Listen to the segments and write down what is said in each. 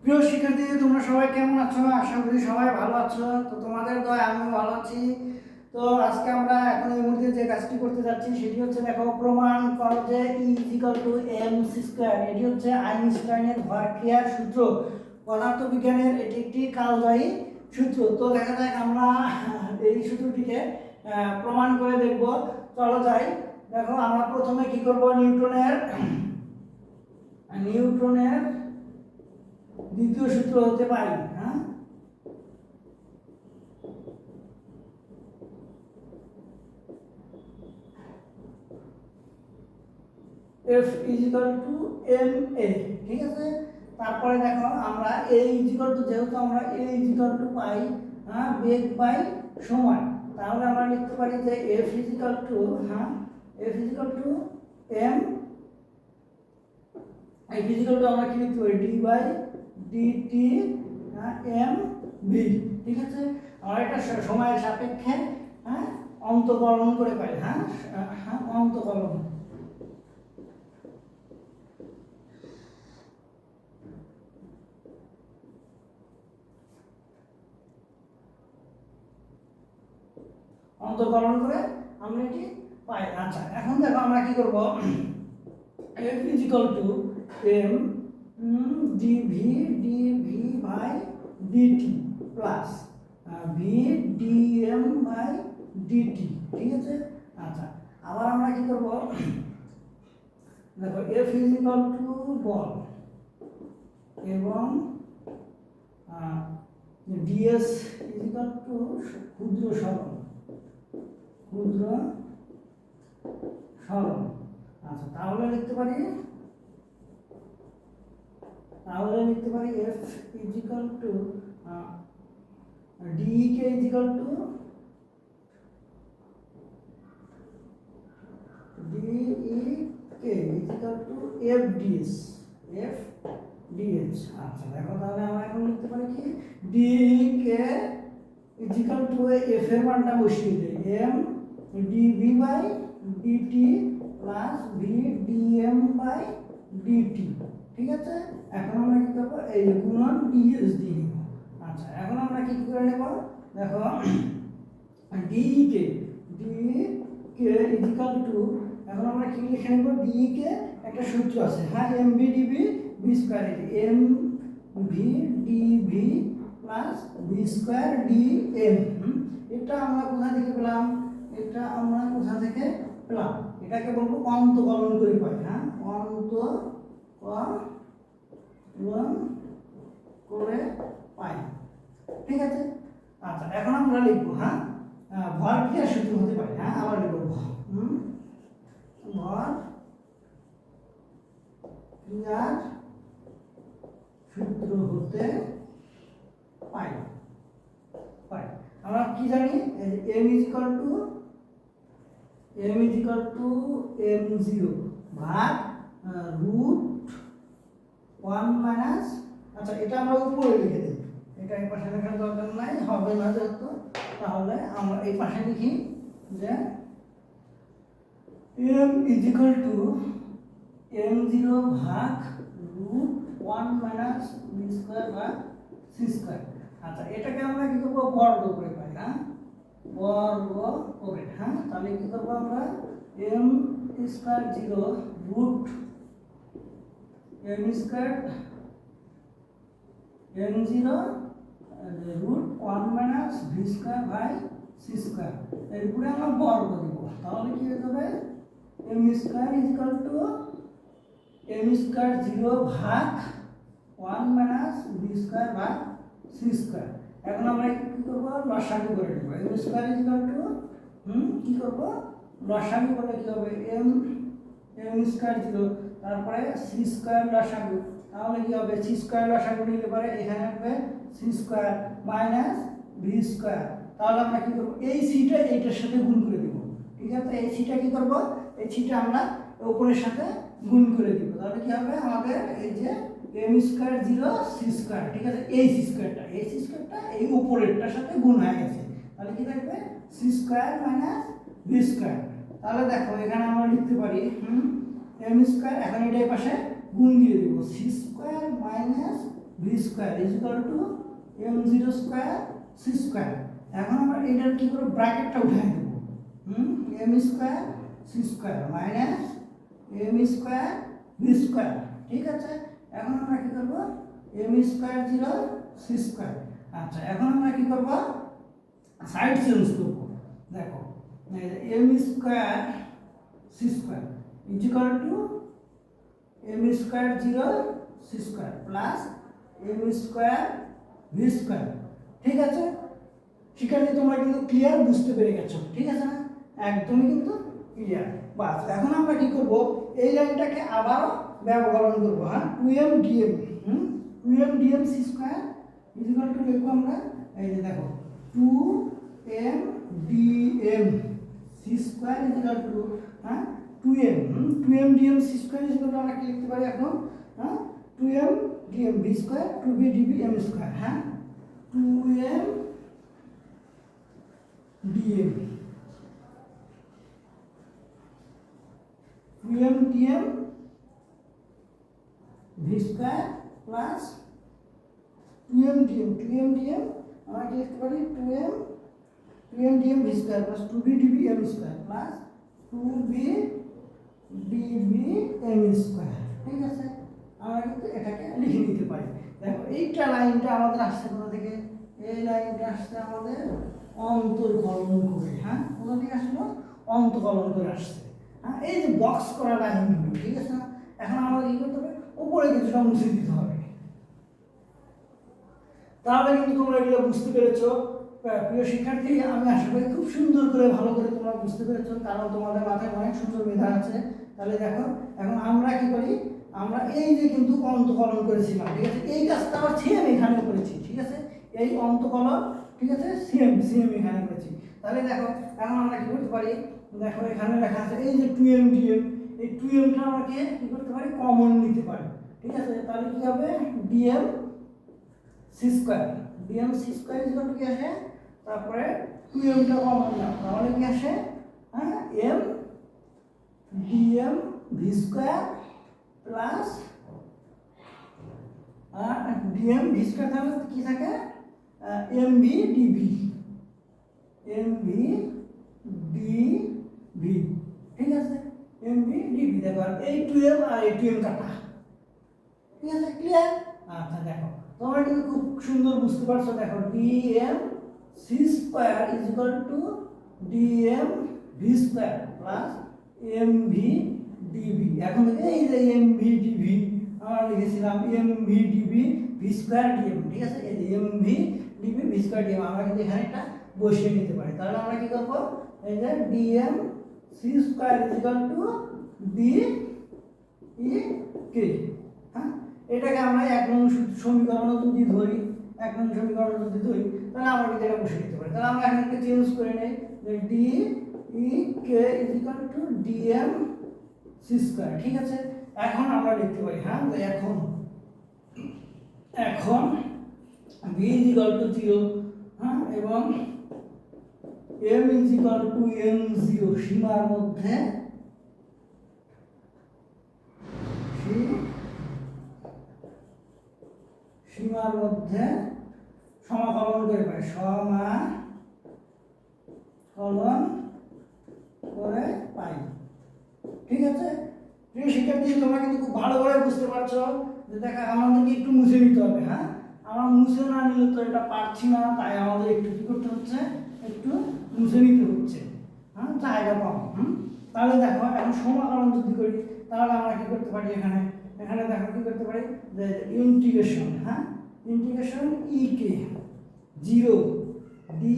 প্রিয় শিক্ষার্থী, তোমরা সবাই কেমন আছো? আশা করি সবাই ভালো আছো। তো তোমাদের দয়ায় আমিও ভালো আছি। তো আজকে আমরা এখন এই মুহূর্তে যে কাজটি করতে যাচ্ছি সেটি হচ্ছে, দেখো, প্রমাণ করো যে E=mc²। এটি হচ্ছে আইনস্টাইনের ভরক্রিয়ার সূত্র। পদার্থবিজ্ঞানের এটি একটি কালজয়ী সূত্র। তো দেখা যাক আমরা এই সূত্রটিকে প্রমাণ করে দেখব। চলো যাই। দেখো, আমরা প্রথমে কি করব, নিউটনের দ্বিতীয় সূত্র হতে পারি। হ্যাঁ, F = ma, ঠিক আছে। তারপরে দেখো, আমরা a যেহেতু আমরা a পাই, হ্যাঁ, বেগ বাই সময়, তাহলে আমরা লিখতে পারি যে F হ্যাঁ F m আমরা কি লিখতে পারি, d/dt mv, ঠিক আছে। আমরা এটা সময়ের সাপেক্ষে, হ্যাঁ, অন্তকলন করে পাই। হ্যাঁ, অন্তকলন। অন্তকলন করে আমরা এটি পাই। আচ্ছা, এখন দেখো আমরা কি করব, F m dv/dt plus v dm/dt, ঠিক আছে। আচ্ছা, আবার আমরা কি করব, দেখো F বল এবং ds ক্ষুদ্র সরণ। আচ্ছা, তাহলে লিখতে পারি F fds। আচ্ছা, দেখো, তাহলে আমরা এখন লিখতে পারি কি, f এর মানটা বসিয়ে দেই, m dv/dt plus v dm/dt, ঠিক আছে। এখন আমরা কি করব, এই গুণন ds দিয়ে দেব। আচ্ছা, এখন আমরা কি করে নেব, দেখো এখন আমরা কি লিখে নেব, কে একটা সূত্র আছে, হ্যাঁ, mv/dv/v², mv/dv প্লাস v²dm। এটা আমরা কোথা থেকে পেলাম, এটাকে বলবো অন্তকলন করে পাই। হ্যাঁ, অন্তকলন করে পাই, ঠিক আছে। আচ্ছা, এখন আমরা লিখবো, হ্যাঁ, ভরক্রিয়ার সূত্র হতে পারে। হ্যাঁ, আবার লিখবো, ভরক্রিয়ার সূত্র হতে পাই। আমরা কি জানি, m m0 ভাগ √1 - আচ্ছা, এটা আমরা উপরে লিখে দিই, এটা এই পাশে লেখার দরকার নাই, হবে না যেহেতু। তাহলে আমরা এই পাশে লিখি যে m m0 ভাগ √1 - v²/c²। আচ্ছা, এটাকে আমরা কি করবো, বর্গ করে পাই। হ্যাঁ, বর্গ করে। হ্যাঁ, তাহলে কি করবো আমরা, m² 0 √m0 √1 - v²/c², এর উপরে আমরা বর্গ দিব। তাহলে কি হয়ে যাবে, m² 0 ভাগ 1 - v²/c²। এখন আমরা কি করব, লসাগু করে নেব। m² কি করব, লসাগু করলে কি হবে, m² 0, তারপরে c² লসাগু, তাহলে কি হবে, c² লসাগু নিলে পরে এখানে হবে c² মাইনাস v²। তাহলে আমরা কি করব, এই সিটা এইটার সাথে গুণ করে দিব, ঠিক আছে। এই সিটা কি করব, এই সিটা আমরা উপরের সাথে গুণ করে দিব। তাহলে কি হবে, আমাদের এই যে m² 0 c², ঠিক আছে। এই c²টা এই উপরেরটার সাথে গুণ হয়ে গেছে, তাহলে কি থাকবে, c² মাইনাস v²। তাহলে দেখো, এখানে আমরা লিখতে পারি m², এখন এটা এই পাশে গুণ দিয়ে দেব, c² minus v square is equal to m zero square c square. এখন আমরা এটার কি করবো, ব্র্যাকেটটা উঠাই দেবো। M square c square minus m square v square. ঠিক আছে, এখন আমরা কি করবো, m square zero c square. আচ্ছা, এখন আমরা কি করবো, সাইড চেঞ্জ করবো। দেখো m square c square is equal to m square zero c square plus m square v square. ঠিক আছে, শিক্ষার্থী তোমরা কিন্তু ক্লিয়ার বুঝতে পেরে গেছো, ঠিক আছে না, একদমই কিন্তু ক্লিয়ার। বাস এখন আমরা কি করব, এই লাইনটাকে আবারও ব্যবকরণ করবো। হ্যাঁ, two m dm, two m dm c square is equal to লিখবো আমরা, এই যে দেখো two m dm c square is equal to, হ্যাঁ, two m dm c square is equal to আমরা কি লিখতে পারি এখন, হ্যাঁ, two m DM v square two b DB m square. হ্যাঁ, two m dm two m DM v square plus two m dm আমরা কি লিখতে পারি, two m DM v square plus two b DB m square plus two b DB m square. ঠিক আছে, আমরা কিন্তু এটাকে লিখে নিতে পারি। দেখো এইটা লাইনটা আমাদের আসছে কোথা থেকে, এই লাইনটা আসছে আমাদের অন্তর্কলন করে। হ্যাঁ, কোথা থেকে আসলো, অন্তর্কলন করে আসছে। হ্যাঁ, এই যে বক্স করা লাইনগুলো, ঠিক আছে না, এখন আমাদের কি করতে হবে, উপরে কিছুটা মুছে দিতে হবে। তাহলে কিন্তু তোমরা এগুলো বুঝতে পেরেছো। প্রিয় শিক্ষার্থী, আমি আশা করি খুব সুন্দর করে ভালো করে তোমরা বুঝতে পেরেছো, কারণ তোমাদের মাথায় অনেক সুন্দর মেধা আছে। তাহলে দেখো এখন আমরা কি করি, আমরা এই যে কিন্তু অন্তকলন করেছিলাম, ঠিক আছে, এই কাজটা আবার সেম এখানে করেছি। ঠিক আছে, এই অন্তকলন, ঠিক আছে, সেম এখানে করেছি। তাহলে দেখো এখন আমরা কি করতে পারি, দেখো এখানে লেখা আছে এই যে টু এম ডিএম, এই টু এমটা আমরা কি করতে পারি, কমন নিতে পারি। ঠিক আছে, তাহলে কি হবে, d m c square, d m c square is equal to কি আসে, তারপরে টু এমটা কমন নাও, তাহলে কি আসে, হ্যাঁ, m DM v square plus d m v square, তাহলে কি থাকে, m v d v, m v d v. ঠিক আছে, এম ভি ডিভি। দেখো এই টু এম আর এই টু এম কাটা। ঠিক আছে, ক্লিয়ার। আচ্ছা দেখো তোমরা কিন্তু খুব সুন্দর বুঝতে পারছো। দেখো d m c square is equal to d m v square plus m v d v. এখন এই যে এম ভি ডিভি আমরা লিখেছিলাম m v d v v square d m. ঠিক আছে, এই যে m v d v v square d m আমরা কিন্তু এখানে একটা বসিয়ে নিতে পারি। তাহলে আমরা কি করবো, এই যে dm c square is equal to d E k. হ্যাঁ, এটাকে আমরা এক নং সমীকরণ যদি ধরি, এক নং সমীকরণ যদি ধরি, তাহলে আমরা কিন্তু এটা বসে দিতে পারি। তাহলে আমরা এখানে চেঞ্জ করে নেই, যে d E K is equal to d m c square. ঠিক আছে, এখন আমরা লিখতে পারি, হ্যাঁ, এখন বি ইজ ইকুয়াল টু 0, হ্যাঁ, এবং m is equal to m 0 সীমার মধ্যে সমাকলন করে পাই, সমাকলন করে পাই। ঠিক আছে, প্রিয় শিক্ষার্থী, তোমরা কিন্তু খুব ভালো করে বুঝতে পারছো যে দেখো আমাদেরকে একটু মুছে নিতে হবে। হ্যাঁ, আমরা মুছে না নিলে তো এটা পারছি না, তাই আমাদের একটু কি করতে হচ্ছে, একটু মুছে নিতে হচ্ছে। হ্যাঁ, জায়গা কম। তাহলে দেখো এখন সমাকলন যদি করি, তাহলে আমরা কি করতে পারি, এখানে দেখো কি করতে পারি, যে ইন্টিগ্রেশন, হ্যাঁ, integration E K 0 D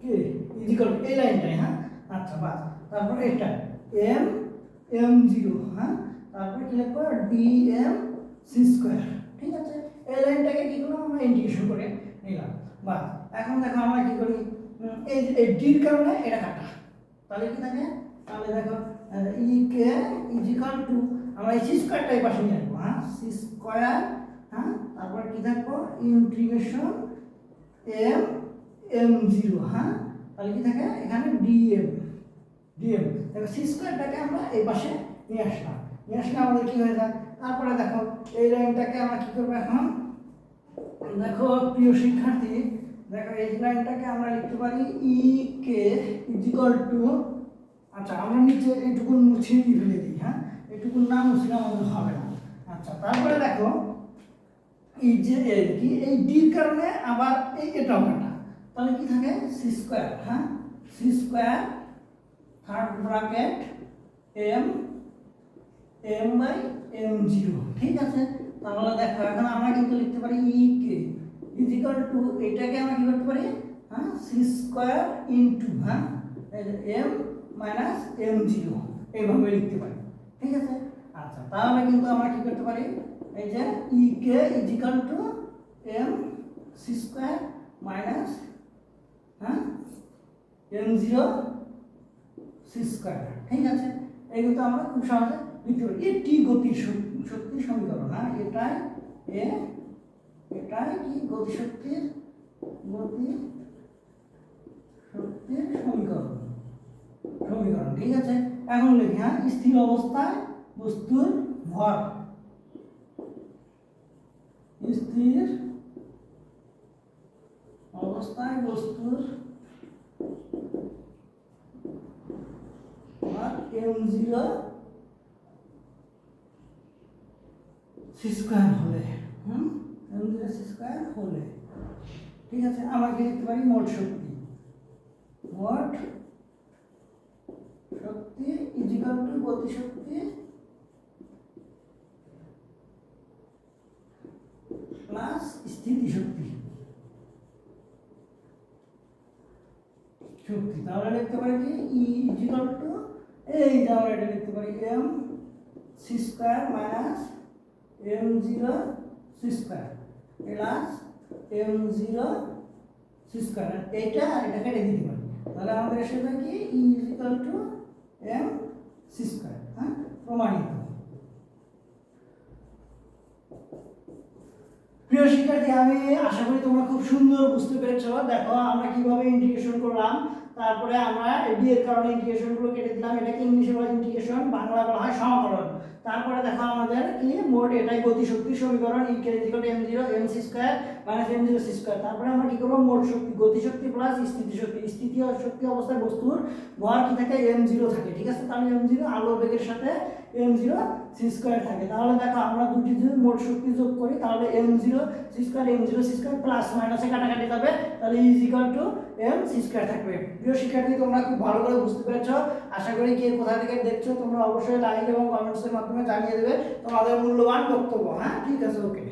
K is equal two এই লাইনটাই। হ্যাঁ, আচ্ছা বাস, তারপর এটা এম 0, হ্যাঁ, তারপর কি লিখবো, ডি এম সি স্কোয়ার। ঠিক আছে, এই লাইনটাকে কি করলাম, আমরা ইন্টিগ্রেশন করে নিলাম। বাস, এখন দেখো আমরা কি করি, এই ডির কারণে এটা কাটা, তাহলে কি থাকে, তাহলে দেখো ই কে ইজ ইকুয়াল টু, আমরা এই সি স্কোয়ারটাই পাশে নিয়ে আসবো। হ্যাঁ, সি স্কোয়ার, হ্যাঁ, তারপর কি থাকবো, ইন্টিগ্রেশন এম 0, হ্যাঁ, তাহলে কি থাকে এখানে ডিএম দেখো সি স্কোয়ারটাকে আমরা এই পাশে নিয়ে আসলে আমাদের কি হয়ে যায়। তারপরে দেখো এই লাইনটাকে আমরা কি করবো, এখন দেখো প্রিয় শিক্ষার্থী, দেখো এই লাইনটাকে আমরা লিখতে পারি ই কে ইজিক্যাল টু, আচ্ছা আমরা নিচে এইটুকু মুছে ফেলে দিই, হ্যাঁ এইটুকু না মুছলে আমাদের হবে না। আচ্ছা তারপরে দেখো এই যে কি এই ডির কারণে আবার এই এটাও কাটা, তাহলে কি থাকে সি স্কয়ার, হ্যাঁ c square third bracket m m by m zero, ঠিক আছে। তাহলে দেখো এখন আমরা কিন্তু লিখতে পারি ই কে ইজিক্যাল টু, এটাকে আমরা কি করতে পারি, হ্যাঁ সি স্কয়ার ইনটু, হ্যাঁ এম মাইনাস এম জিরো, এইভাবে লিখতে পারি, ঠিক আছে। আচ্ছা তাহলে কিন্তু আমরা কি করতে পারি, এই যে e k equal to m c square minus, হ্যাঁ এম জিরো সি স্কয়ার, ঠিক আছে। এই কিন্তু আমরা খুব সহজে লিখতে পারি। এটি গতির শক্তি সমীকরণ, হ্যাঁ এটাই কি গতিশক্তির সমীকরণ, ঠিক আছে। এখন লিখি, হ্যাঁ স্থির অবস্থায় বস্তুর ভর, স্থির অবস্থায় বস্তুর ভর এম জিরো সি স্কয়ার হলে, এম জিরো সি স্কয়ার হলে, ঠিক আছে। আমরা কি লিখতে পারি মোট শক্তি ইজিক্যাল টু গতিশক্তি প্লাস স্থিতিশক্তি তাহলে লিখতে পারি কি ই ইজিক্যাল টু, এই যে আমরা এটা লিখতে পারি m c square minus m zero c square plus m zero c square, এটা কেটে দিতে পারি, তাহলে আমাদের এসে যায় কি e equal to m c square, হ্যাঁ প্রমাণিত। প্রিয় শিক্ষার্থী, আমি আশা করি তোমরা খুব সুন্দর বুঝতে পেরেছো। দেখো আমরা কিভাবে ইন্টিগ্রেশন করলাম, তারপরে আমরা ডি এর কারণে ইন্টিগ্রেশনগুলো কেটে দিলাম, এটাকে ইংলিশে বলা হয় ইন্টিগ্রেশন, বাংলা বলা হয় সমাকলন। তারপরে দেখো আমাদের কি মোট এটাই গতিশক্তির সমীকরণ, e k equal to m zero m c square minus m zero c square. তারপরে আমরা কি করব, মোট শক্তি গতিশক্তি প্লাস স্থিতিশক্তি, শক্তি অবস্থায় বস্তুর ভর কি থাকে এম জিরো থাকে, ঠিক আছে। তাহলে এম জিরো আলোর বেগের সাথে এম জিরো সি স্কয়ার থাকে। তাহলে দেখো আমরা দুটি যদি মোট শক্তি যোগ করি তাহলে m zero c square m zero c square plus মাইনাসে কাটাকাটি যাবে, তাহলে is equal to m c square থাকবে। প্রিয় শিক্ষার্থী, তোমরা খুব ভালো করে বুঝতে পেরেছো। আশা করি কে কোথা থেকে দেখছো তোমরা অবশ্যই লাইক এবং কমেন্টসের মাধ্যমে জানিয়ে দেবে তোমাদের মূল্যবান বক্তব্য, হ্যাঁ ঠিক আছে, ওকে।